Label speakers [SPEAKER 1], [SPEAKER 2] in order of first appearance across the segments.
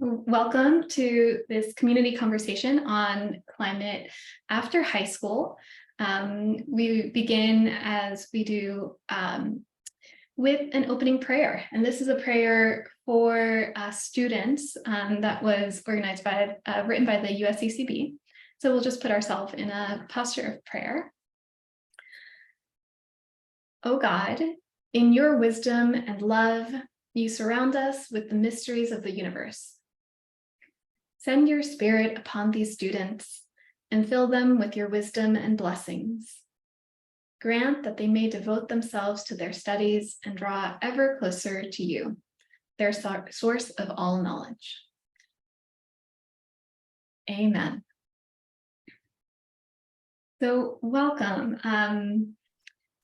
[SPEAKER 1] Welcome to this community conversation on climate after high school. We begin as we do with an opening prayer. And this is a prayer for students that was organized by, written by the USCCB. So we'll just put ourselves in a posture of prayer. O God, in your wisdom and love, you surround us with the mysteries of the universe. Send your spirit upon these students and fill them with your wisdom and blessings. Grant that they may devote themselves to their studies and draw ever closer to you, their source of all knowledge. Amen. So welcome.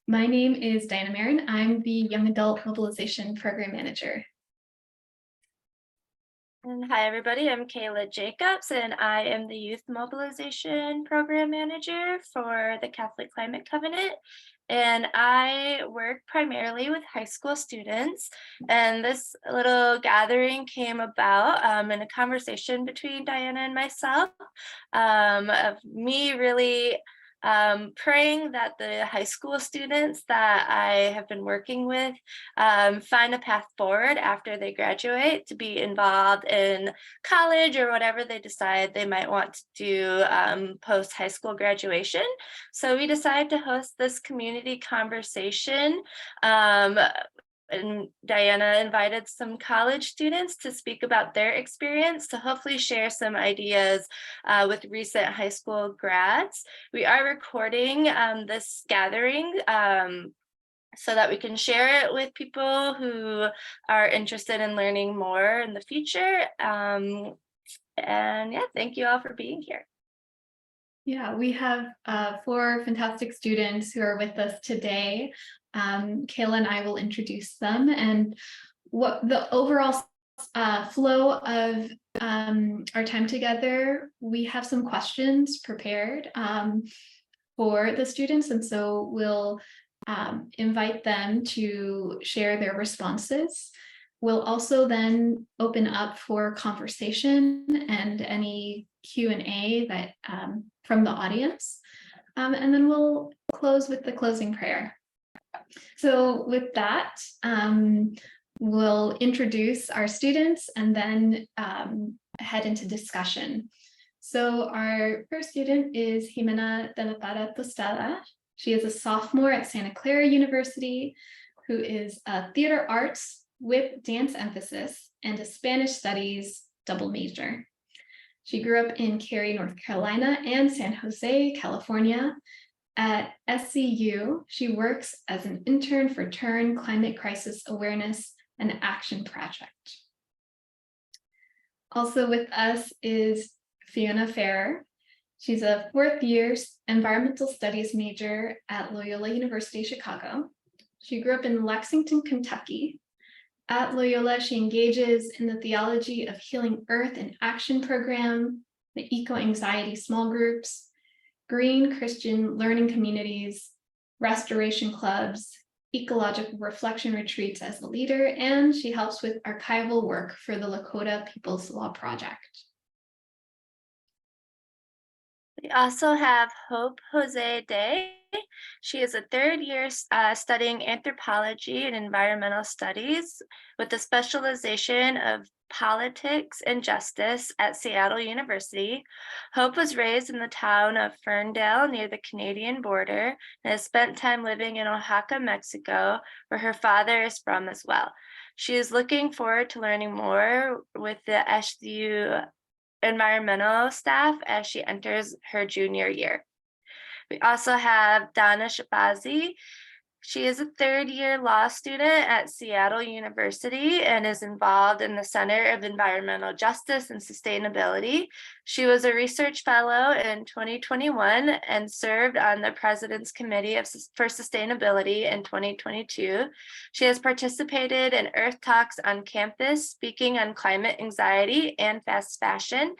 [SPEAKER 1] My name is Diana Marin. I'm the Young Adult Mobilization Program Manager.
[SPEAKER 2] And hi, everybody. I'm Kayla Jacobs, and I am the Youth Mobilization Program Manager for the Catholic Climate Covenant. And I work primarily with high school students. And this little gathering came about in a conversation between Diana and myself of me really praying that the high school students that I have been working with find a path forward after they graduate to be involved in college or whatever they decide they might want to do post high school graduation. So we decided to host this community conversation. And Diana invited some college students to speak about their experience to hopefully share some ideas with recent high school grads. We are recording this gathering so that we can share it with people who are interested in learning more in the future. And yeah, thank you all for being here.
[SPEAKER 1] Yeah, we have 4 fantastic students who are with us today. Kayla and I will introduce them, and what the overall flow of our time together. We have some questions prepared for the students, and so we'll invite them to share their responses. We'll also then open up for conversation and any Q&A that from the audience. And then we'll close with the closing prayer. So with that, we'll introduce our students and then head into discussion. So our first student is Jimena de la Parra Tostada. She is a sophomore at Santa Clara University, who is a theater arts with dance emphasis and a Spanish studies double major. She grew up in Cary, North Carolina and San Jose, California. At SCU, she works as an intern for TURN Climate Crisis Awareness and Action Project. Also with us is Fiona Ferrer. She's a 4th year environmental studies major at Loyola University Chicago. She grew up in Lexington, Kentucky. At Loyola, she engages in the Theology of Healing Earth and Action program, the eco-anxiety small groups, green Christian learning communities, restoration clubs, ecological reflection retreats as a leader, and she helps with archival work for the Lakota People's Law Project.
[SPEAKER 2] We also have Hope Jose Day. She is a 3rd year studying anthropology and environmental studies with a specialization of politics and justice at Seattle University. Hope was raised in the town of Ferndale near the Canadian border and has spent time living in Oaxaca, Mexico, where her father is from as well. She is looking forward to learning more with the SU environmental staff as she enters her junior year. We also have Dana Shabazi. She is a 3rd year law student at Seattle University and is involved in the Center of Environmental Justice and Sustainability. She was a research fellow in 2021 and served on the President's Committee for Sustainability in 2022. She has participated in Earth Talks on campus, speaking on climate anxiety and fast fashion.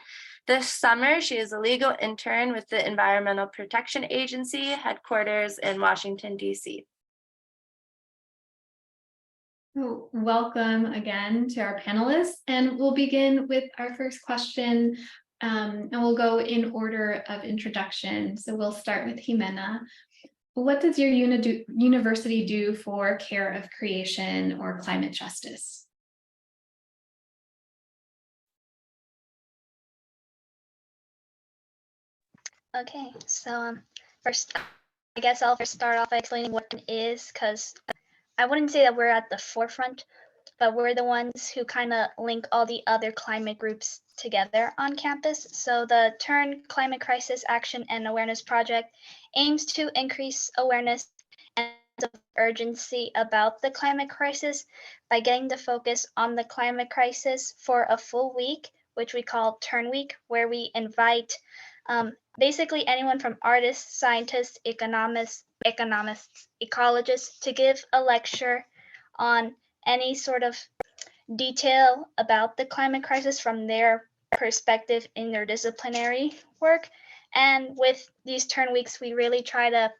[SPEAKER 2] This summer, she is a legal intern with the Environmental Protection Agency headquarters in Washington, D.C.
[SPEAKER 1] So welcome again to our panelists, and we'll begin with our first question, and we'll go in order of introduction. So we'll start with Jimena. What does your university do for care of creation or climate justice?
[SPEAKER 3] Okay, so first, I guess I'll first start off by explaining what it is, because I wouldn't say that we're at the forefront, but we're the ones who kind of link all the other climate groups together on campus. So the Turn Climate Crisis Action and Awareness Project aims to increase awareness and urgency about the climate crisis by getting the focus on the climate crisis for a full week, which we call Turn Week, where we invite basically anyone from artists, scientists, economists, ecologists to give a lecture on any sort of detail about the climate crisis from their perspective in their disciplinary work. And with these turn weeks, we really try to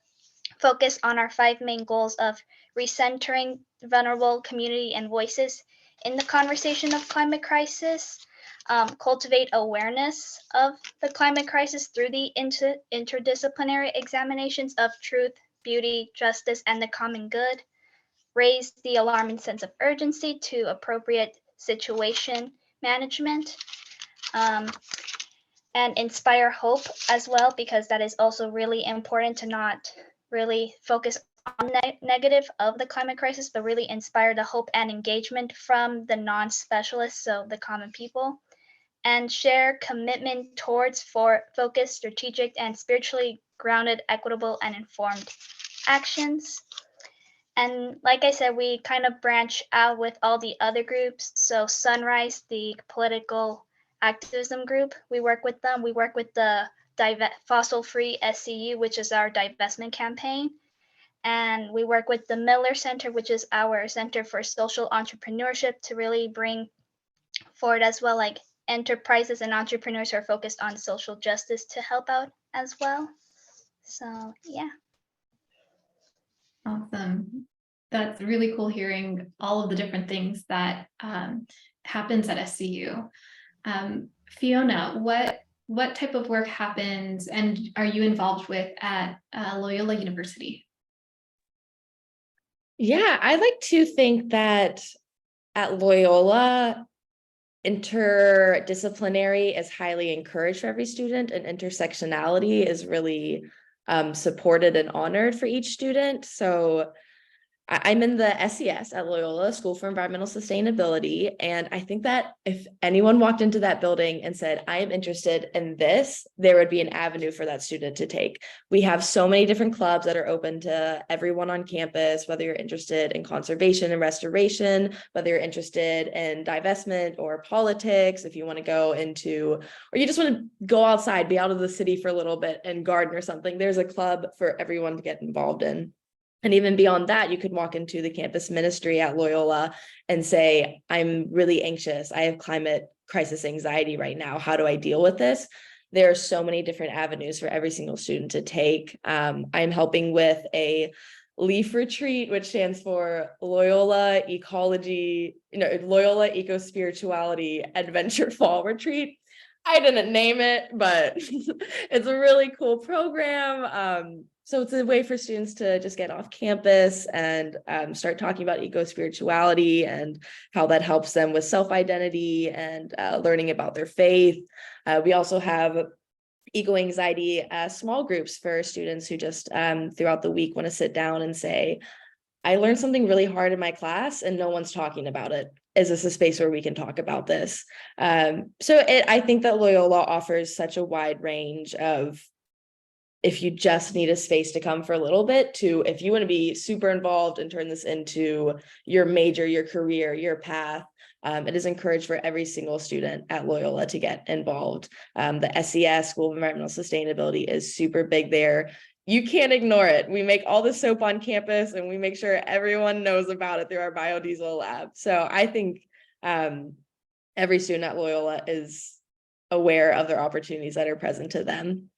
[SPEAKER 3] focus on our 5 main goals of recentering vulnerable community and voices in the conversation of climate crisis, cultivate awareness of the climate crisis through the interdisciplinary examinations of truth, beauty, justice, and the common good, raise the alarming sense of urgency to appropriate situation management, and inspire hope as well, because that is also really important to not really focus on the negative of the climate crisis, but really inspire the hope and engagement from the non-specialists, so the common people, and share commitment towards focused, strategic, and spiritually grounded, equitable, and informed actions. And like I said, we kind of branch out with all the other groups. So Sunrise, the political activism group, we work with them. We work with the Fossil Free SCU, which is our divestment campaign. And we work with the Miller Center, which is our Center for Social Entrepreneurship, to really bring forward as well, like enterprises and entrepreneurs who are focused on social justice to help out as well. So yeah.
[SPEAKER 1] Awesome. That's really cool hearing all of the different things that happens at SCU. Fiona, what type of work happens and are you involved with at Loyola University?
[SPEAKER 4] Yeah, I like to think that at Loyola, interdisciplinary is highly encouraged for every student, and intersectionality is really supported and honored for each student. So I'm in the SES at Loyola School for Environmental Sustainability. And I think that if anyone walked into that building and said, I am interested in this, there would be an avenue for that student to take. We have so many different clubs that are open to everyone on campus, whether you're interested in conservation and restoration, whether you're interested in divestment or politics, if you want to go into, or you just want to go outside, be out of the city for a little bit and garden or something, there's a club for everyone to get involved in. And even beyond that, you could walk into the campus ministry at Loyola and say, I'm really anxious. I have climate crisis anxiety right now. How do I deal with this? There are so many different avenues for every single student to take. I'm helping with a LEAF retreat, which stands for Loyola Ecology, Loyola Eco Spirituality Adventure Fall Retreat. I didn't name it, but it's a really cool program. So it's a way for students to just get off campus and start talking about eco-spirituality and how that helps them with self-identity and learning about their faith. We also have eco-anxiety small groups for students who just throughout the week want to sit down and say, I learned something really hard in my class and no one's talking about it. Is this a space where we can talk about this? I think that Loyola offers such a wide range of, if you just need a space to come for a little bit, to if you want to be super involved and turn this into your major, your career, your path. It is encouraged for every single student at Loyola to get involved. The SES, School of Environmental Sustainability, is super big there. You can't ignore it. We make all the soap on campus and we make sure everyone knows about it through our biodiesel lab. So I think every student at Loyola is aware of their opportunities that are present to them.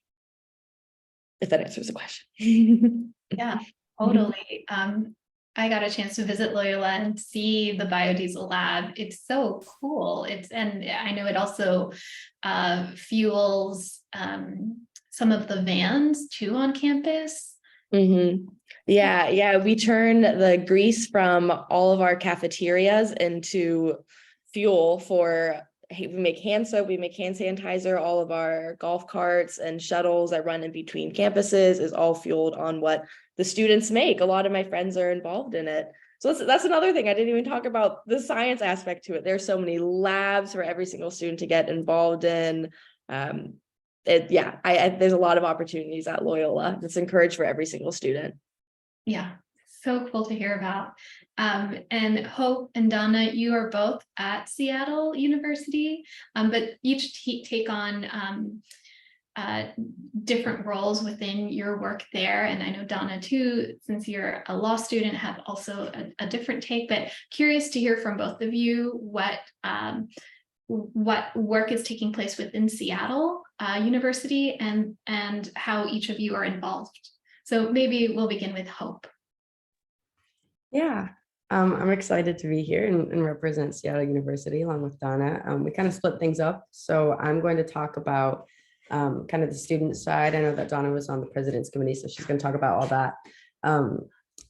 [SPEAKER 4] If that answers the question.
[SPEAKER 1] Yeah, totally. I got a chance to visit Loyola and see the biodiesel lab. It's so cool. And I know it also fuels some of the vans too on campus.
[SPEAKER 4] Yeah, we turn the grease from all of our cafeterias into fuel for, we make hand soap, we make hand sanitizer, all of our golf carts and shuttles that run in between campuses is all fueled on what the students make. A lot of my friends are involved in it. So that's another thing. I didn't even talk about the science aspect to it. There's so many labs for every single student to get involved in. There's a lot of opportunities at Loyola that's encouraged for every single student.
[SPEAKER 1] Yeah, so cool to hear about. And Hope and Donna, you are both at Seattle University, but each take on different roles within your work there. And I know Donna too, since you're a law student, have also a different take, but curious to hear from both of you what work is taking place within Seattle University and how each of you are involved. So maybe we'll begin with Hope.
[SPEAKER 5] Yeah, I'm excited to be here and represent Seattle University along with Donna. We kind of split things up. So I'm going to talk about kind of the student side. I know that Donna was on the president's committee, so she's going to talk about all that.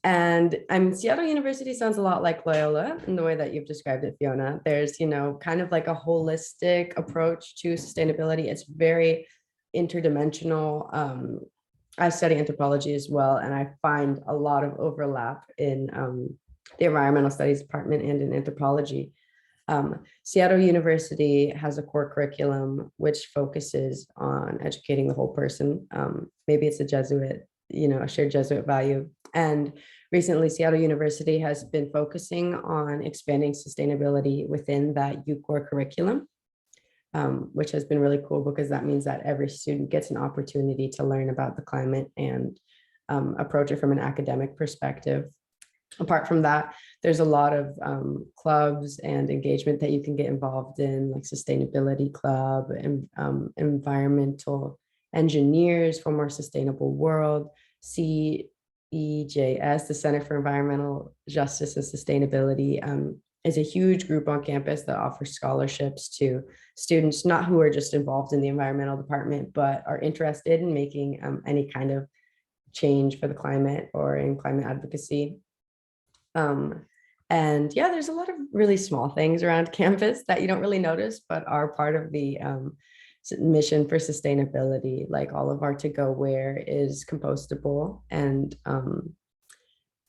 [SPEAKER 5] And Seattle University sounds a lot like Loyola in the way that you've described it, Fiona. There's, kind of like a holistic approach to sustainability. It's very interdimensional. I study anthropology as well, and I find a lot of overlap in the environmental studies department and in anthropology. Seattle University has a core curriculum which focuses on educating the whole person. Maybe it's a Jesuit, a shared Jesuit value. And recently, Seattle University has been focusing on expanding sustainability within that UCore curriculum. Which has been really cool because that means that every student gets an opportunity to learn about the climate and approach it from an academic perspective. Apart from that, there's a lot of clubs and engagement that you can get involved in, like Sustainability Club and Environmental Engineers for a More Sustainable World, CEJS, the Center for Environmental Justice and Sustainability, is a huge group on campus that offers scholarships to students, not who are just involved in the environmental department, but are interested in making any kind of change for the climate or in climate advocacy. And yeah, there's a lot of really small things around campus that you don't really notice, but are part of the mission for sustainability. Like all of our to-go wear is compostable, and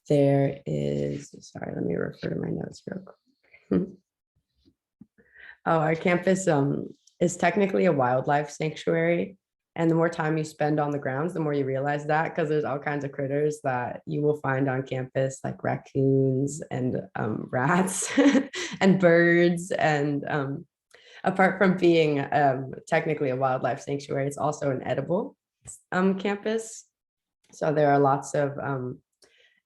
[SPEAKER 5] there is, sorry, let me refer to my notes real quick. Oh, our campus is technically a wildlife sanctuary. And the more time you spend on the grounds, the more you realize that, because there's all kinds of critters that you will find on campus, like raccoons and rats and birds. And apart from being technically a wildlife sanctuary, it's also an edible campus. So there are lots of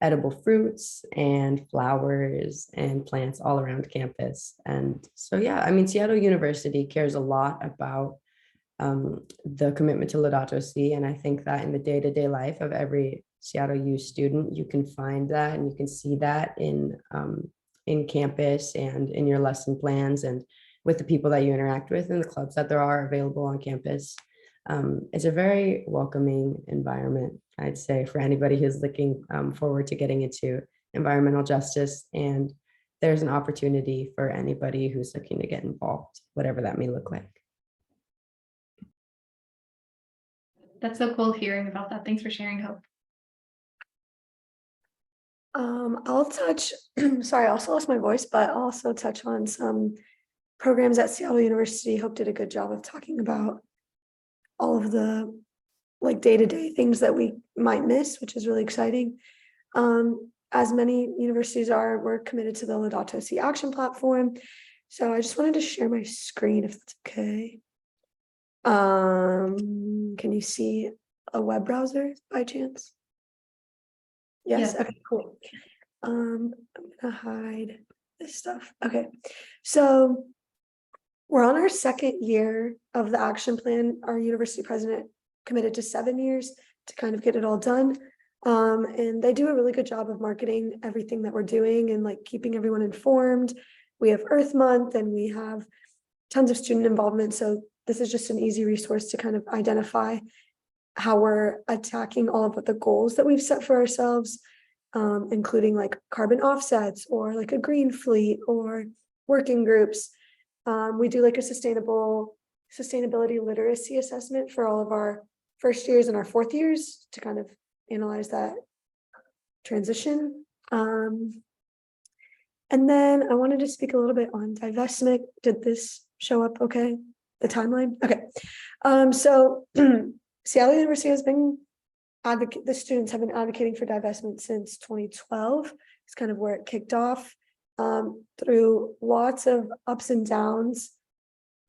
[SPEAKER 5] edible fruits and flowers and plants all around campus. And so, yeah, I mean, Seattle University cares a lot about the commitment to Laudato Si. And I think that in the day-to-day life of every Seattle U student, you can find that and you can see that in campus and in your lesson plans and with the people that you interact with and the clubs that there are available on campus. It's a very welcoming environment, I'd say, for anybody who's looking forward to getting into environmental justice. And there's an opportunity for anybody who's looking to get involved, whatever that may look like.
[SPEAKER 1] That's so cool hearing about that. Thanks for sharing, Hope.
[SPEAKER 6] I'll touch, sorry, I also lost my voice, but I'll also touch on some programs at Seattle University. Hope did a good job of talking about all of the like day-to-day things that we might miss, which is really exciting. As many universities are, we're committed to the Laudato Si action platform. So I just wanted to share my screen if that's okay. Can you see a web browser by chance? Yes.
[SPEAKER 1] Yeah.
[SPEAKER 6] Okay, cool. I'm gonna hide this stuff. Okay, so we're on our second year of the action plan. Our university president committed to 7 years to kind of get it all done. And they do a really good job of marketing everything that we're doing and like keeping everyone informed. We have Earth Month and we have tons of student involvement. So this is just an easy resource to kind of identify how we're attacking all of the goals that we've set for ourselves, including like carbon offsets or like a green fleet or working groups. We do like a sustainability literacy assessment for all of our first years and our fourth years to kind of analyze that transition. And then I wanted to speak a little bit on divestment. Did this show up okay? The timeline? Okay. So Seattle University has been the students have been advocating for divestment since 2012. It's kind of where it kicked off, through lots of ups and downs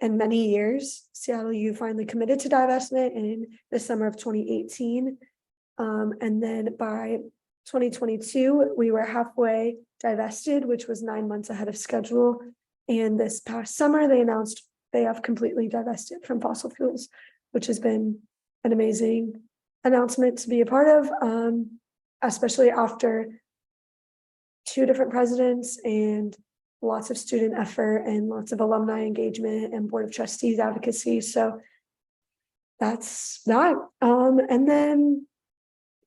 [SPEAKER 6] and many years. Seattle U finally committed to divestment in the summer of 2018. And then by 2022, we were halfway divested, which was 9 months ahead of schedule. And this past summer, they announced they have completely divested from fossil fuels, which has been an amazing announcement to be a part of, especially after 2 different presidents and lots of student effort and lots of alumni engagement and board of trustees advocacy. So that's that. And then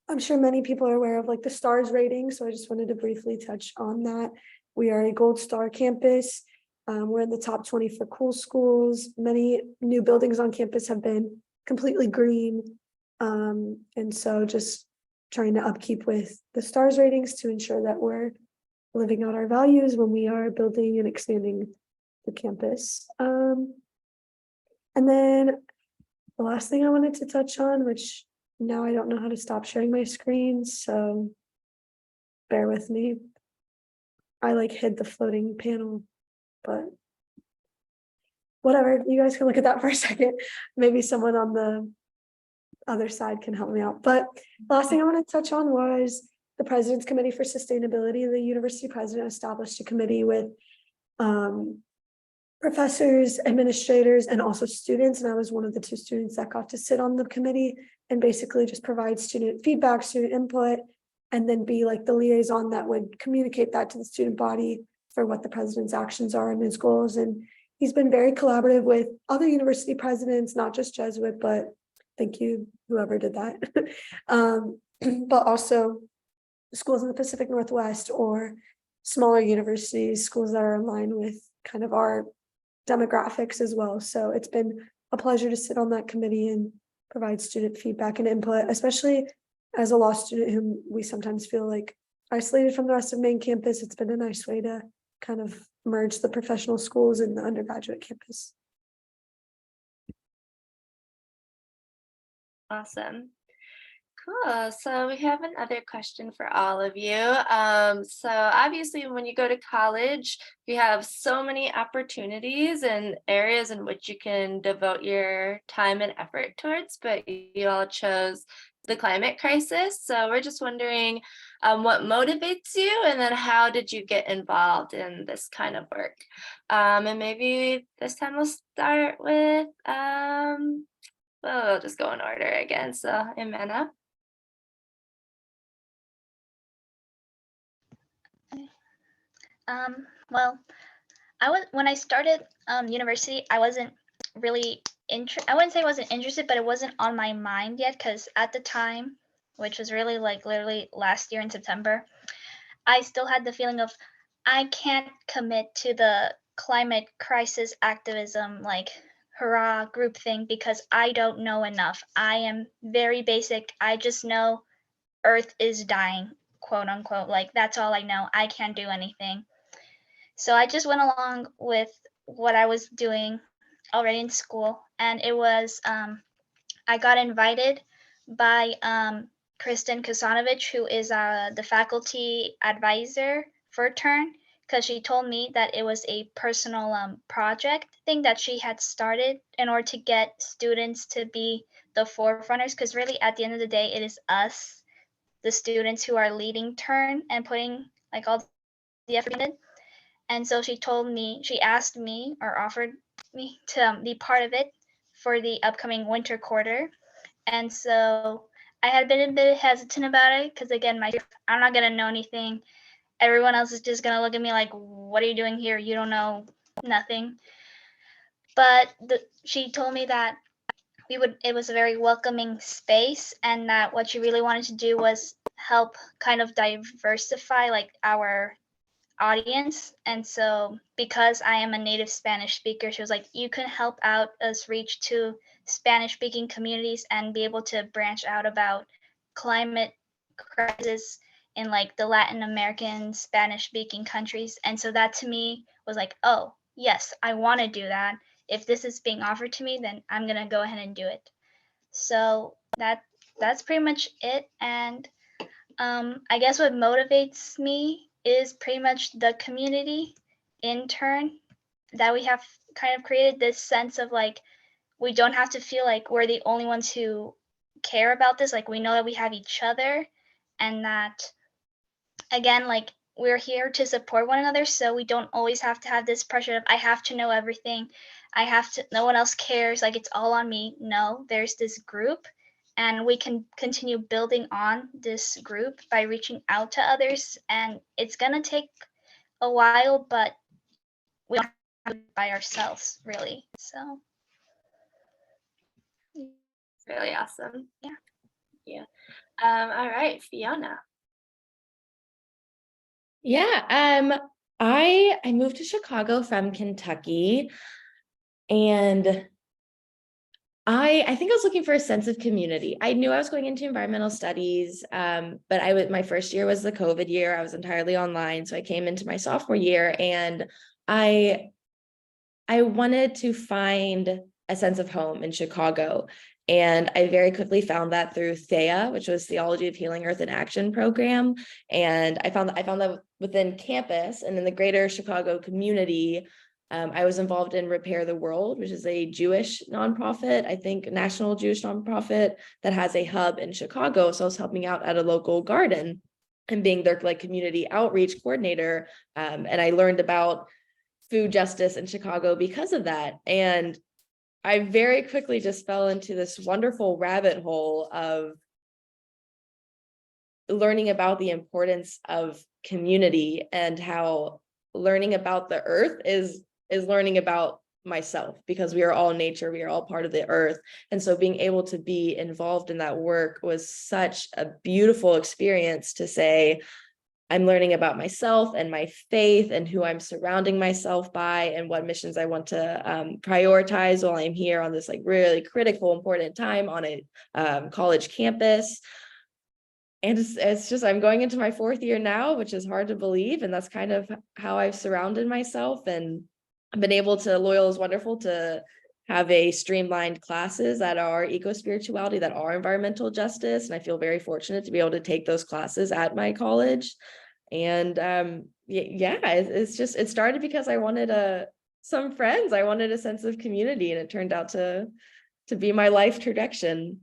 [SPEAKER 6] I'm sure many people are aware of like the STARS rating. So I just wanted to briefly touch on that. We are a gold star campus. We're in the top 20 for cool schools. Many new buildings on campus have been completely green. And so just trying to upkeep with the STARS ratings to ensure that we're living out our values when we are building and expanding the campus. And then the last thing I wanted to touch on, which now I don't know how to stop sharing my screen, so bear with me. I like hid the floating panel, but whatever, you guys can look at that for a second. Maybe someone on the other side can help me out. But the last thing I want to touch on was the President's Committee for Sustainability. The university president established a committee with professors, administrators, and also students. And I was one of the 2 students that got to sit on the committee and basically just provide student feedback, student input, and then be like the liaison that would communicate that to the student body for what the president's actions are and his goals. And he's been very collaborative with other university presidents, not just Jesuit, but thank you, whoever did that. But also schools in the Pacific Northwest or smaller universities, schools that are in line with kind of our demographics as well. So it's been a pleasure to sit on that committee and provide student feedback and input, especially as a law student whom we sometimes feel like isolated from the rest of main campus. It's been a nice way to kind of merge the professional schools and the undergraduate campus.
[SPEAKER 2] Awesome. Cool. So we have another question for all of you. So obviously when you go to college, you have so many opportunities and areas in which you can devote your time and effort towards, but you all chose the climate crisis. So we're just wondering what motivates you, and then how did you get involved in this kind of work? And maybe this time we'll start with, we'll just go in order again. So Imena.
[SPEAKER 3] Well, when I started university, I wasn't really I wouldn't say I wasn't interested, but it wasn't on my mind yet, because at the time, which was really like literally last year in September, I still had the feeling of I can't commit to the climate crisis activism like hurrah group thing because I don't know enough. I am very basic. I just know Earth is dying, quote unquote. Like that's all I know. I can't do anything. So I just went along with what I was doing already in school, and it was I got invited by Kristen Kasanovich, who is the faculty advisor for Turn, because she told me that it was a personal project thing that she had started in order to get students to be the forefronters, because really at the end of the day, it is us, the students, who are leading Turn and putting like all the effort in it. And so she asked me or offered me to be part of it for the upcoming winter quarter. And so I had been a bit hesitant about it because again, I'm not gonna know anything. Everyone else is just gonna look at me like, "What are you doing here? You don't know nothing." But she told me that it was a very welcoming space, and that what she really wanted to do was help kind of diversify like our audience. And so because I am a native Spanish speaker, she was like, you can help out us reach to Spanish speaking communities and be able to branch out about climate crisis in like the Latin American Spanish speaking countries. And so that to me was like, oh yes, I want to do that. If this is being offered to me, then I'm gonna go ahead and do it. So that's pretty much it. And I guess what motivates me is pretty much the community in turn that we have kind of created, this sense of like, we don't have to feel like we're the only ones who care about this. Like we know that we have each other, and that again, like we're here to support one another. So we don't always have to have this pressure of I have to know everything. I have to, no one else cares. Like it's all on me. No, there's this group, and we can continue building on this group by reaching out to others. And it's going to take a while, but we don't have to do it by ourselves, really. So,
[SPEAKER 2] It's really awesome.
[SPEAKER 3] Yeah.
[SPEAKER 2] Yeah. All right, Fiona.
[SPEAKER 4] Yeah, I moved to Chicago from Kentucky, and I think I was looking for a sense of community. I knew I was going into environmental studies, but my first year was the COVID year. I was entirely online, so I came into my sophomore year, and I wanted to find a sense of home in Chicago. And I very quickly found that through THEA, which was Theology of Healing Earth in Action program. And I found that within campus and in the greater Chicago community. I was involved in Repair the World, which is a Jewish nonprofit, I think national Jewish nonprofit that has a hub in Chicago. So I was helping out at a local garden and being their like community outreach coordinator. And I learned about food justice in Chicago because of that. And I very quickly just fell into this wonderful rabbit hole of learning about the importance of community and how learning about the earth is learning about myself, because we are all nature, we are all part of the earth. And so being able to be involved in that work was such a beautiful experience to say, I'm learning about myself and my faith and who I'm surrounding myself by and what missions I want to prioritize while I'm here on this like really critical, important time on a college campus. And it's just, I'm going into my 4th year now, which is hard to believe. And that's kind of how I've surrounded myself. And I've been able to, Loyola is wonderful to have a streamlined classes that are eco-spirituality, that are environmental justice. And I feel very fortunate to be able to take those classes at my college. And it's just, it started because I wanted some friends. I wanted a sense of community, and it turned out to be my life trajectory.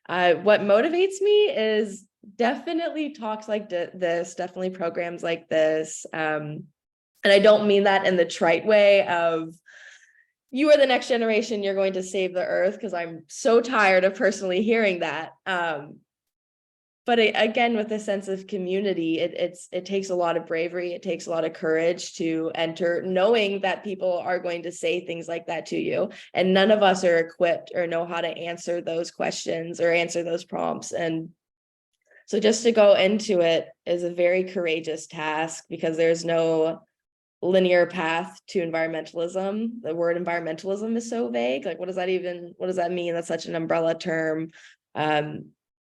[SPEAKER 4] What motivates me is definitely talks like this, definitely programs like this. And I don't mean that in the trite way of you are the next generation, you're going to save the earth, because I'm so tired of personally hearing that. But again, with a sense of community, it takes a lot of bravery. It takes a lot of courage to enter, knowing that people are going to say things like that to you. And none of us are equipped or know how to answer those questions or answer those prompts. And so just to go into it is a very courageous task, because there's no linear path to environmentalism. The word environmentalism is so vague. Like, what does that mean? That's such an umbrella term.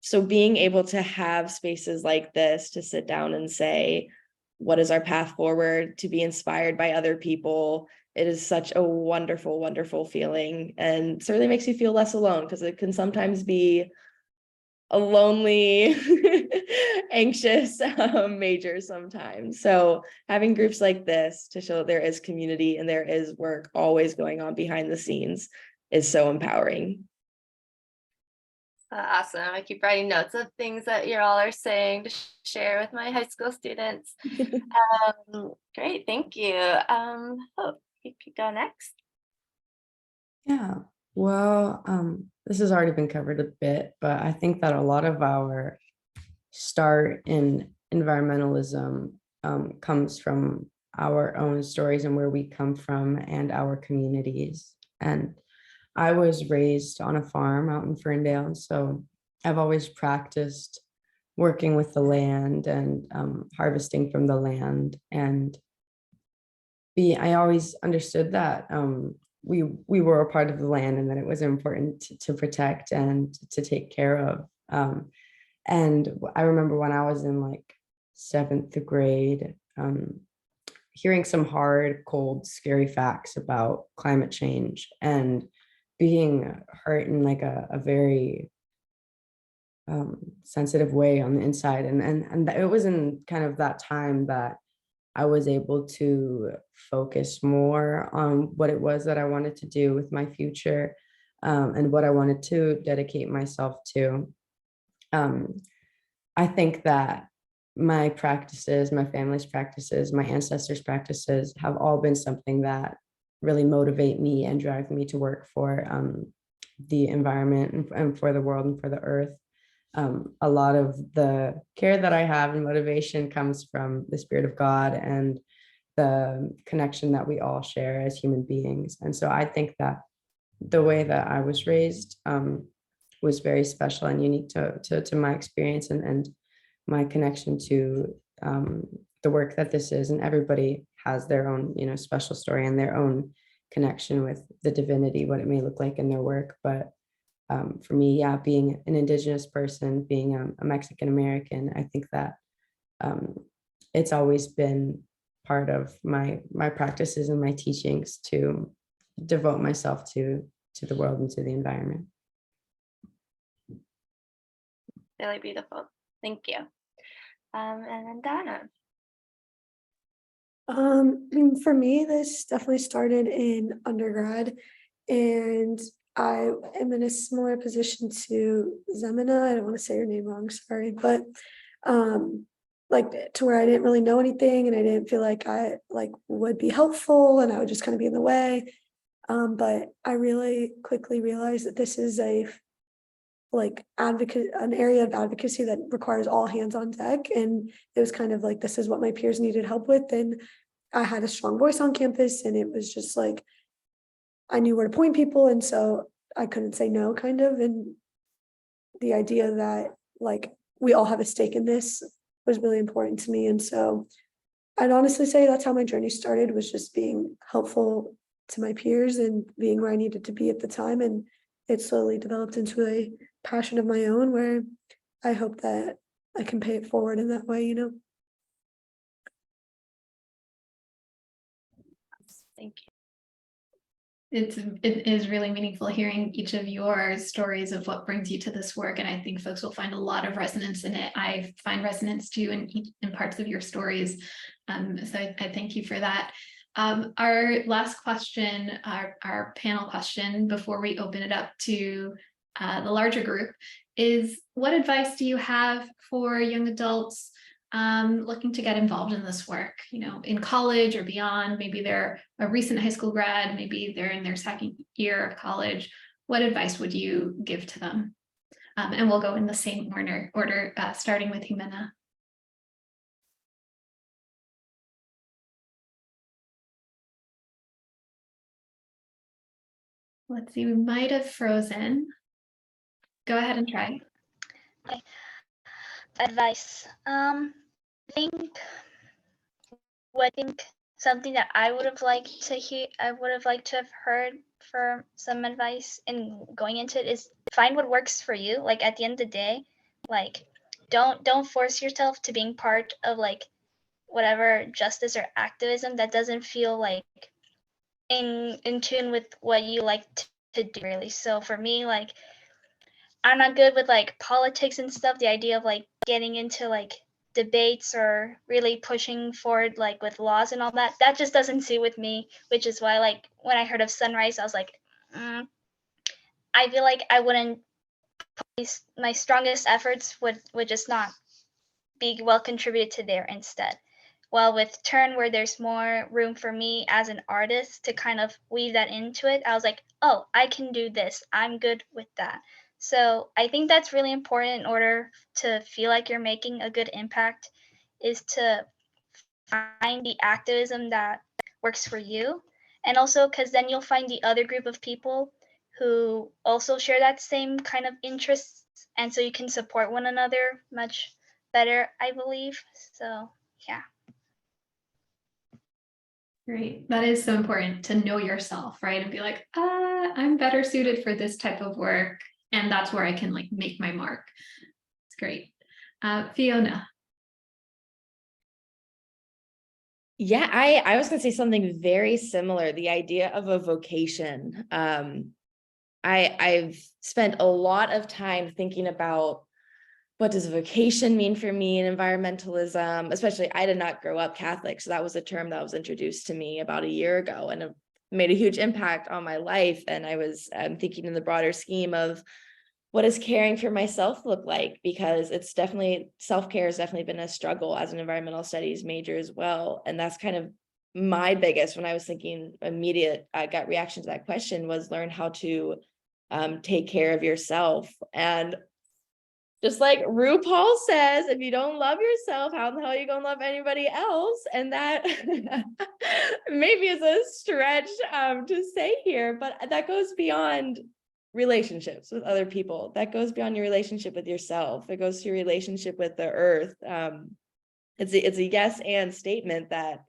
[SPEAKER 4] So being able to have spaces like this to sit down and say, what is our path forward, to be inspired by other people, it is such a wonderful, wonderful feeling, and certainly makes you feel less alone, because it can sometimes be a lonely, anxious major sometimes. So having groups like this to show that there is community and there is work always going on behind the scenes is so empowering.
[SPEAKER 2] Awesome. I keep writing notes of things that you all are saying to share with my high school students. Great, thank you. Hope you could go next.
[SPEAKER 5] Yeah. Well, this has already been covered a bit, but I think that a lot of our start in environmentalism comes from our own stories and where we come from and our communities. And I was raised on a farm out in Ferndale, so I've always practiced working with the land and harvesting from the land. And I always understood that we were a part of the land and that it was important to protect and to take care of. And I remember when I was in like seventh grade, hearing some hard, cold, scary facts about climate change and being hurt in like a very sensitive way on the inside. And it was in kind of that time that I was able to focus more on what it was that I wanted to do with my future, and what I wanted to dedicate myself to. Um, I think that my practices, my family's practices, my ancestors' practices have all been something that really motivate me and drive me to work for the environment and for the world and for the earth. A lot of the care that I have and motivation comes from the Spirit of God and the connection that we all share as human beings. And so I think that the way that I was raised was very special and unique to my experience and my connection to the work that this is. And everybody has their own, special story and their own connection with the divinity, what it may look like in their work. But for me, yeah, being an Indigenous person, being a Mexican American, I think that it's always been part of my practices and my teachings to devote myself to the world and to the environment.
[SPEAKER 2] Really beautiful. Thank you. And then Donna.
[SPEAKER 6] For me, this definitely started in undergrad, and I am in a similar position to Zemina. I don't want to say your name wrong, sorry, but like to where I didn't really know anything and I didn't feel like I would be helpful and I would just kind of be in the way. But I really quickly realized that this is an area of advocacy that requires all hands on deck. And it was kind of like, this is what my peers needed help with. And I had a strong voice on campus and it was just like, I knew where to point people. And so I couldn't say no, kind of. And the idea that like, we all have a stake in this was really important to me. And so I'd honestly say that's how my journey started, was just being helpful to my peers and being where I needed to be at the time. And it slowly developed into a passion of my own where I hope that I can pay it forward in that way,
[SPEAKER 2] Thank you.
[SPEAKER 1] It is really meaningful hearing each of your stories of what brings you to this work, and I think folks will find a lot of resonance in it. I find resonance too in parts of your stories, so I thank you for that. Our last question, our panel question before we open it up to the larger group is, what advice do you have for young adults looking to get involved in this work, in college or beyond? Maybe they're a recent high school grad, maybe they're in their second year of college. What advice would you give to them? And we'll go in the same order, starting with Jimena. Let's see, we might have frozen. Go ahead and try.
[SPEAKER 3] Okay. Advice. I think something that I would have liked to hear, I would have liked to have heard for some advice in going into it is find what works for you. Like at the end of the day, like don't force yourself to being part of like whatever justice or activism that doesn't feel like in tune with what you like to do, really. So for me, like I'm not good with like politics and stuff. The idea of like getting into like debates or really pushing forward like with laws and all that, that just doesn't suit with me, which is why like when I heard of Sunrise, I was like, I feel like I wouldn't, my strongest efforts would just not be well contributed to there instead. well, with Turn, where there's more room for me as an artist to kind of weave that into it, I was like, oh, I can do this. I'm good with that. So I think that's really important in order to feel like you're making a good impact, is to find the activism that works for you. And also, because then you'll find the other group of people who also share that same kind of interests. And so you can support one another much better, I believe. So, yeah.
[SPEAKER 1] Great. That is so important to know yourself, right? And be like, I'm better suited for this type of work. And that's where I can like make my mark. It's great. Fiona.
[SPEAKER 4] Yeah, I was gonna say something very similar, the idea of a vocation. I've spent a lot of time thinking about what does vocation mean for me in environmentalism, especially I did not grow up Catholic. So that was a term that was introduced to me about a year ago and it made a huge impact on my life. And I was thinking in the broader scheme of what does caring for myself look like? Because it's definitely, self-care has definitely been a struggle as an environmental studies major as well. And that's kind of my biggest, when I was thinking immediate gut reaction to that question was learn how to take care of yourself. And just like RuPaul says, if you don't love yourself, how the hell are you gonna love anybody else? And that maybe is a stretch to say here, but that goes beyond relationships with other people. That goes beyond your relationship with yourself. It goes to your relationship with the earth. It's a yes and statement that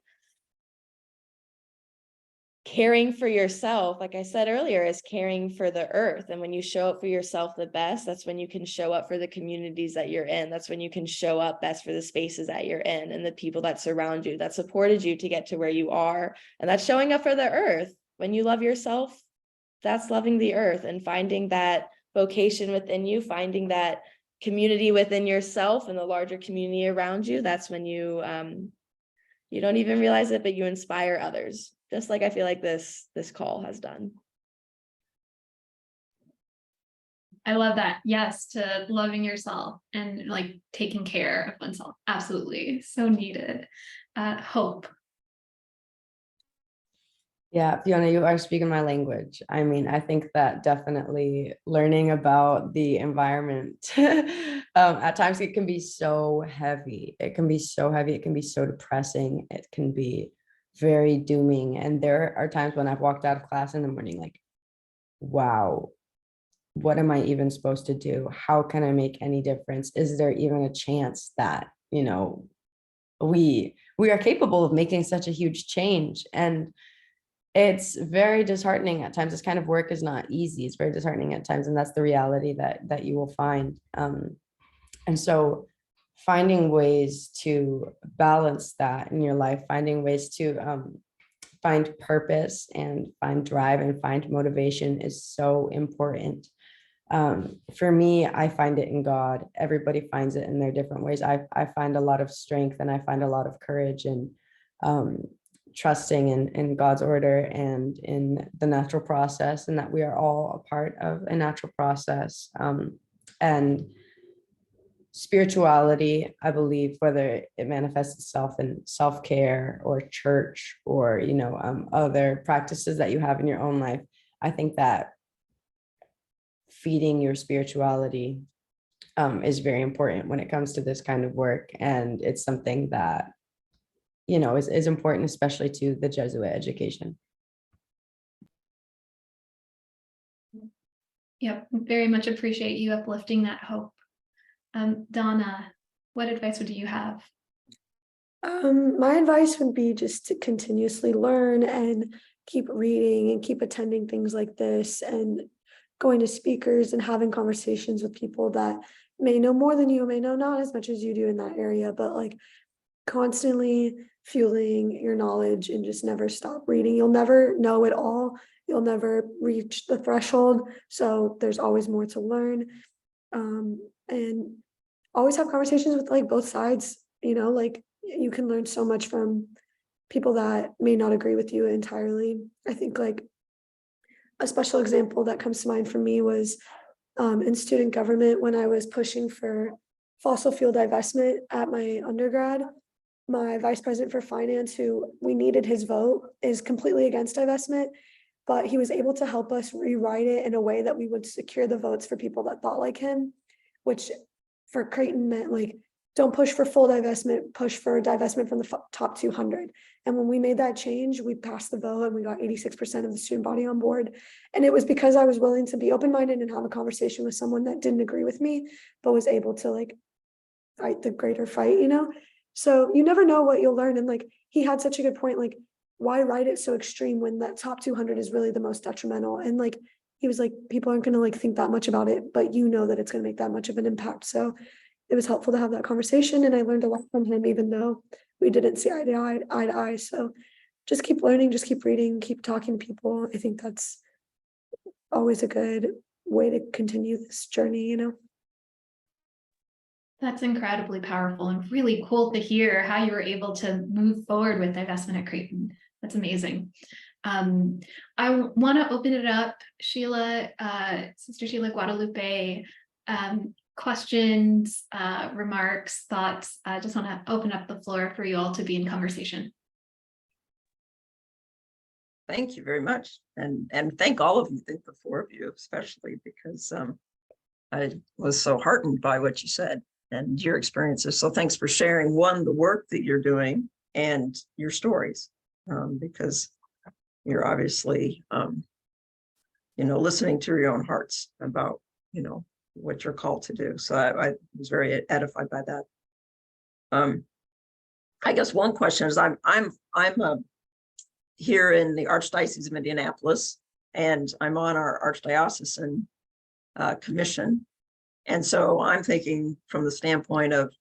[SPEAKER 4] caring for yourself, like I said earlier, is caring for the earth. And when you show up for yourself the best, that's when you can show up for the communities that you're in. That's when you can show up best for the spaces that you're in and the people that surround you, that supported you to get to where you are. And that's showing up for the earth. When you love yourself, that's loving the earth and finding that vocation within you, finding that community within yourself and the larger community around you. That's when you don't even realize it, but you inspire others. Just like I feel like this call has done.
[SPEAKER 1] I love that. Yes, to loving yourself and like taking care of oneself. Absolutely. So needed. Hope.
[SPEAKER 5] Yeah, Fiona, you are speaking my language. I mean, I think that definitely learning about the environment at times it can be so heavy. It can be so heavy. It can be so depressing. It can be very dooming. And there are times when I've walked out of class in the morning like, wow, what am I even supposed to do? How can I make any difference? Is there even a chance that, we are capable of making such a huge change? And it's very disheartening at times. This kind of work is not easy. It's very disheartening at times, and that's the reality that you will find. And so finding ways to balance that in your life, finding ways to find purpose and find drive and find motivation is so important. For me, I find it in God. Everybody finds it in their different ways. I find a lot of strength and I find a lot of courage and trusting in God's order and in the natural process, and that we are all a part of a natural process. And spirituality, I believe, whether it manifests itself in self-care or church or, other practices that you have in your own life, I think that feeding your spirituality is very important when it comes to this kind of work. And it's something that is important, especially to the Jesuit education.
[SPEAKER 1] Yep, very much appreciate you uplifting that hope. Donna, what advice would you have?
[SPEAKER 6] My advice would be just to continuously learn and keep reading and keep attending things like this and going to speakers and having conversations with people that may know more than you, may know not as much as you do in that area, but like constantly fueling your knowledge and just never stop reading. You'll never know it all. You'll never reach the threshold. So there's always more to learn. And always have conversations with like both sides, like you can learn so much from people that may not agree with you entirely. I think like a special example that comes to mind for me was in student government when I was pushing for fossil fuel divestment at my undergrad. my vice president for finance, who we needed his vote, is completely against divestment, but he was able to help us rewrite it in a way that we would secure the votes for people that thought like him, which for Creighton meant like, don't push for full divestment, push for divestment from the top 200. And when we made that change, we passed the vote and we got 86% of the student body on board. And it was because I was willing to be open-minded and have a conversation with someone that didn't agree with me, but was able to like fight the greater fight, you know? So you never know what you'll learn. And like, he had such a good point, like, why write it so extreme when that top 200 is really the most detrimental? And like, he was like, people aren't going to like think that much about it, but you know that it's going to make that much of an impact. So it was helpful to have that conversation, and I learned a lot from him, even though we didn't see eye to eye. So just keep learning, just keep reading, keep talking to people. I think that's always a good way to continue this journey, you know?
[SPEAKER 1] That's incredibly powerful and really cool to hear how you were able to move forward with divestment at Creighton. That's amazing. I want to open it up, Sheila, Sister Sheila Guadalupe, questions, remarks, thoughts. I just want to open up the floor for you all to be in conversation.
[SPEAKER 7] Thank you very much. And thank all of you, thank the four of you, especially because I was so heartened by what you said and your experiences. So thanks for sharing, one, the work that you're doing and your stories, because you're obviously, listening to your own hearts about, what you're called to do. So I was very edified by that. I guess one question is I'm here in the Archdiocese of Indianapolis, and I'm on our Archdiocesan commission. And so I'm thinking from the standpoint of,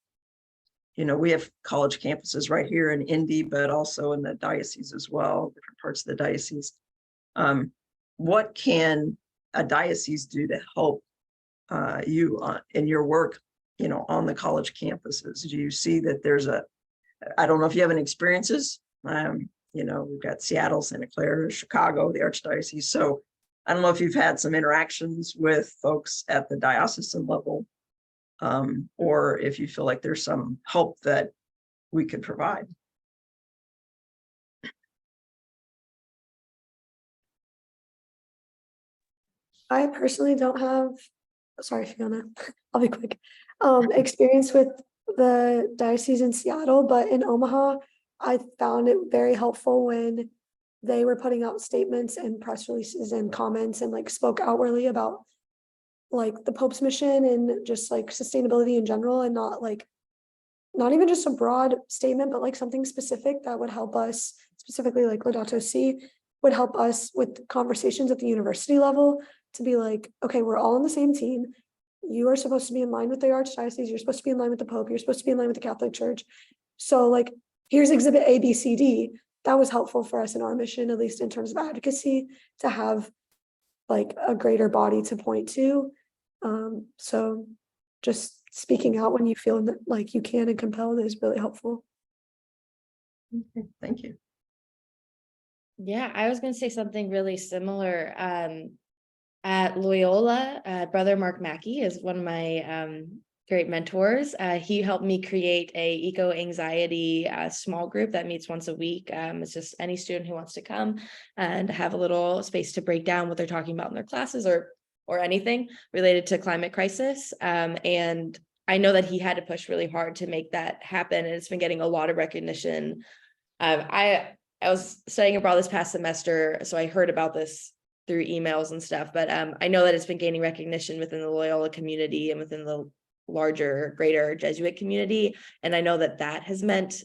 [SPEAKER 7] we have college campuses right here in Indy, but also in the diocese as well, different parts of the diocese. What can a diocese do to help you in your work, on the college campuses? Do you see that there's I don't know if you have any experiences, we've got Seattle, Santa Clara, Chicago, the Archdiocese. So I don't know if you've had some interactions with folks at the diocesan level, or if you feel like there's some help that we could provide.
[SPEAKER 6] I personally don't have, sorry, Fiona, I'll be quick, experience with the diocese in Seattle, but in Omaha, I found it very helpful when they were putting out statements and press releases and comments and like spoke outwardly about like the Pope's mission and just like sustainability in general, and not even just a broad statement, but like something specific that would help us, specifically like Laudato Si, would help us with conversations at the university level to be like, okay, we're all on the same team. You are supposed to be in line with the Archdiocese. You're supposed to be in line with the Pope. You're supposed to be in line with the Catholic Church. So like, here's exhibit A, B, C, D. That was helpful for us in our mission, at least in terms of advocacy, to have like a greater body to point to. So just speaking out when you feel that like you can and compelled is really helpful.
[SPEAKER 7] Okay, thank you.
[SPEAKER 4] Yeah, I was going to say something really similar. At Loyola, Brother Mark Mackey is one of my great mentors. He helped me create a eco-anxiety small group that meets once a week. It's just any student who wants to come and have a little space to break down what they're talking about in their classes or anything related to climate crisis. And I know that he had to push really hard to make that happen, and it's been getting a lot of recognition. I was studying abroad this past semester, so I heard about this through emails and stuff, but I know that it's been gaining recognition within the Loyola community and within the larger, greater Jesuit community. And I know that that has meant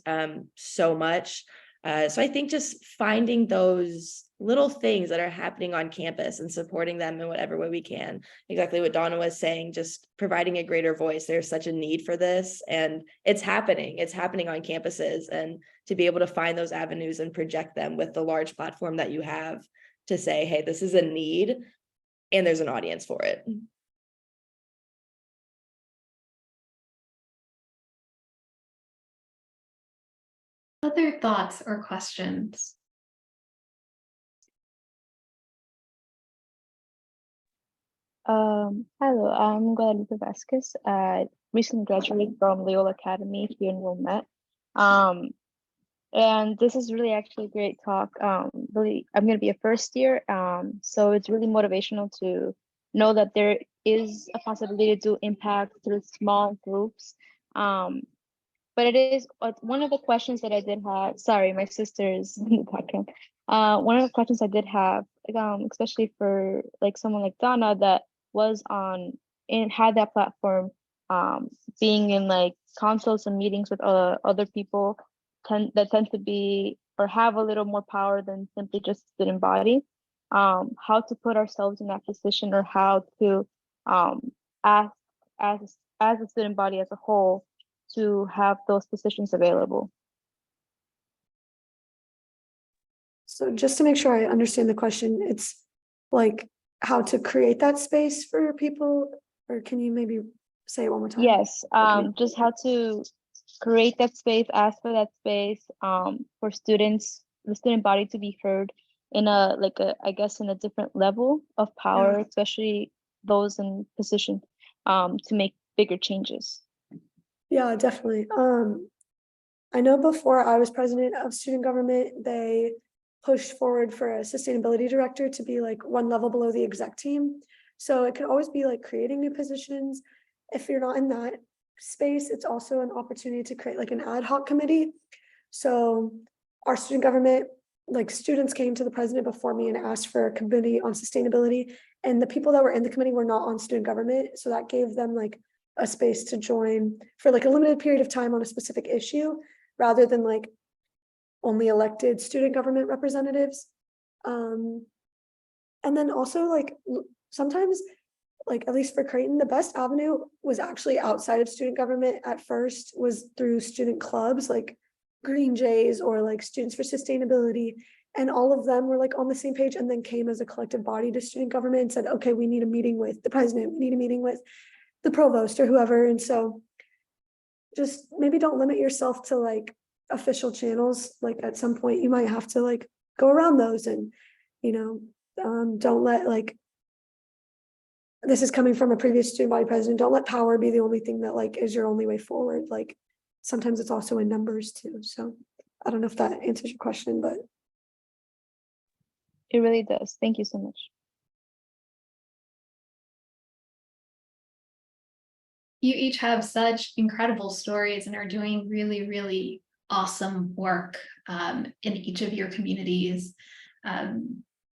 [SPEAKER 4] so much. So I think just finding those little things that are happening on campus and supporting them in whatever way we can. Exactly what Donna was saying, just providing a greater voice. There's such a need for this, and it's happening. It's happening on campuses, and to be able to find those avenues and project them with the large platform that you have to say, hey, this is a need and there's an audience for it.
[SPEAKER 1] Other thoughts or questions?
[SPEAKER 8] Hello, I'm Guadalupe Vasquez. I recently graduated from Loyola Academy here in Wilmette. And this is really actually a great talk. Really, I'm going to be a first year, so it's really motivational to know that there is a possibility to impact through small groups. But it is one of the questions that I did have. Sorry, my sister is in the background. One of the questions I did have, especially for like someone like Donna that was on and had that platform, being in like consults and meetings with other people that tend to be or have a little more power than simply just student body. How to put ourselves in that position, or how to ask as a student body as a whole to have those positions available.
[SPEAKER 6] So just to make sure I understand the question, it's like how to create that space for people, or can you maybe say it one more time?
[SPEAKER 8] Yes,
[SPEAKER 6] Okay.
[SPEAKER 8] just how to create that space, ask for that space, for students, the student body to be heard in I guess in a different level of power, especially those in position, to make bigger changes.
[SPEAKER 6] Yeah, definitely. I know before I was president of student government, they pushed forward for a sustainability director to be like one level below the exec team. So it could always be like creating new positions. If you're not in that space, it's also an opportunity to create like an ad hoc committee. So our student government, like students came to the president before me and asked for a committee on sustainability. And the people that were in the committee were not on student government. So that gave them like a space to join for like a limited period of time on a specific issue, rather than like only elected student government representatives. And then also like sometimes, like at least for Creighton, the best avenue was actually outside of student government at first, was through student clubs like Green Jays or like Students for Sustainability. And all of them were like on the same page, and then came as a collective body to student government and said, okay, we need a meeting with the president, we need a meeting with the provost or whoever. And so just maybe don't limit yourself to like official channels. Like at some point you might have to like go around those, and don't let like, this is coming from a previous student body president, don't let power be the only thing that like is your only way forward. Like sometimes it's also in numbers too. So I don't know if that answers your question, but
[SPEAKER 8] It really does. Thank you so much.
[SPEAKER 1] You each have such incredible stories and are doing really, really awesome work in each of your communities.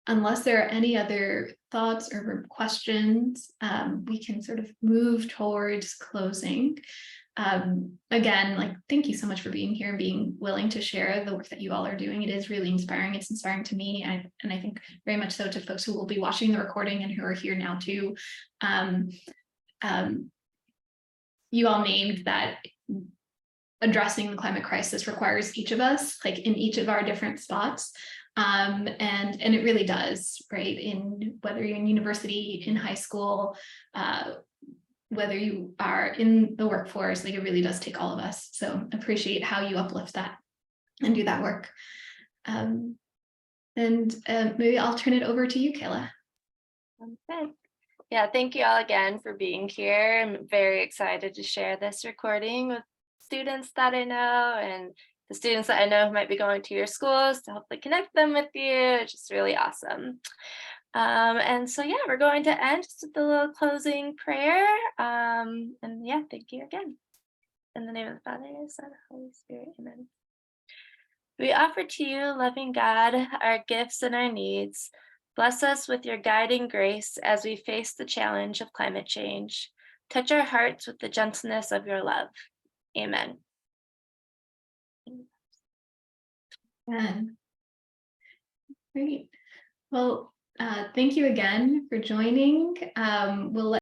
[SPEAKER 1] Unless there are any other thoughts or questions, we can sort of move towards closing. Again, like, thank you so much for being here and being willing to share the work that you all are doing. It is really inspiring. It's inspiring to me, and I think very much so to folks who will be watching the recording and who are here now too. You all named that addressing the climate crisis requires each of us, like in each of our different spots. And it really does, right? In whether you're in university, in high school, whether you are in the workforce, like it really does take all of us. So appreciate how you uplift that and do that work. And maybe I'll turn it over to you, Kayla.
[SPEAKER 2] Okay. Yeah, thank you all again for being here. I'm very excited to share this recording with students that I know and the students that I know who might be going to your schools to hopefully connect them with you. It's just really awesome. And so, yeah, we're going to end just with a little closing prayer. And yeah, thank you again. In the name of the Father, and the Son, and the Holy Spirit, amen. We offer to you, loving God, our gifts and our needs. Bless us with your guiding grace as we face the challenge of climate change. Touch our hearts with the gentleness of your love. Amen.
[SPEAKER 1] Amen. Great. Well, thank you again for joining. We'll let